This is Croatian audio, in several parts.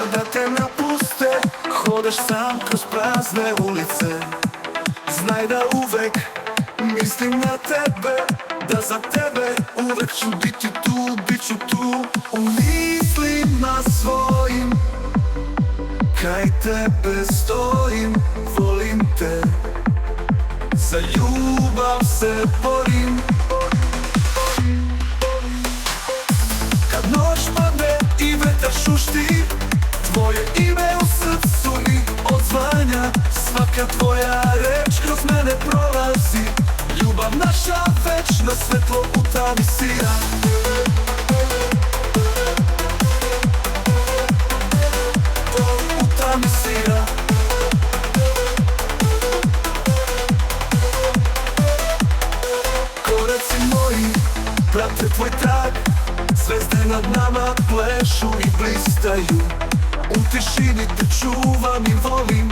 kada te napuste, hodaš sam kroz prazne ulice. Znaj da uvek mislim na tebe, da za tebe uvek ću biti tu, bit ću tu. U mislima svojim kraj tebe stojim, volim te, za ljubav se borim. Kad noć padne i vetar šušti, tvoje ime u srcu mi odzvanja. Svaka tvoja reč kroz mene prolazi, ljubav naša večna svetlo u tami sija. U tami sija. Koraci moji prate tvoj trag, zvezde nad nama plešu i blistaju. U tišini te čuvam i volim,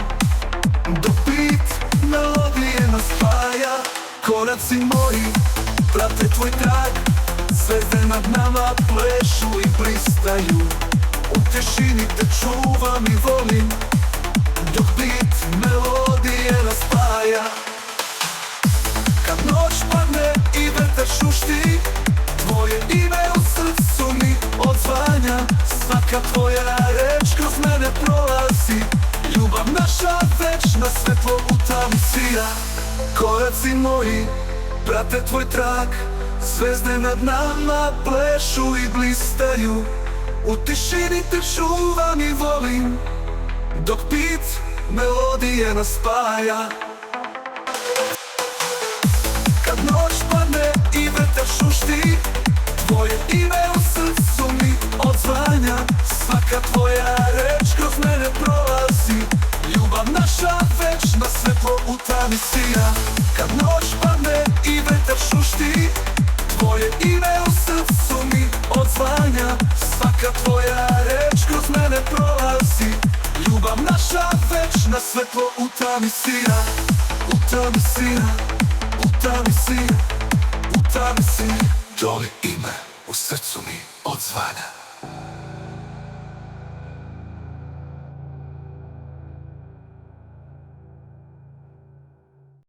dok bit melodije nas spaja. Koraci moji prate tvoj trag, zvezde nad nama plešu i blistaju. U tišini te čuvam i volim, dok bit melodije nas spaja. Kad noć padne i vetar šušti, tvoje ime u srcu mi odzvanja. Svaka tvoja reč kroz mene prolazi, ljubav naša večna svetlo u tami sija. Koraci moji prate tvoj trag, zvezde nad nama plešu i blistaju. U tišini te čuvam i volim, dok bit melodije nas spaja. Kad noć padne i vetar šušti, tvoje ime u srcu mi odzvanja. Svaka tvoja reč kroz mene prolazi, ljubav naša večna svetlo u tami sija. Kad noć padne i vetar šušti, tvoje ime u srcu mi odzvanja. Svaka tvoja reč kroz mene prolazi, ljubav naša večna svetlo u tami sija. U tami sija, u tami sija, u tami sija. Tvoje ime u srcu mi odzvanja.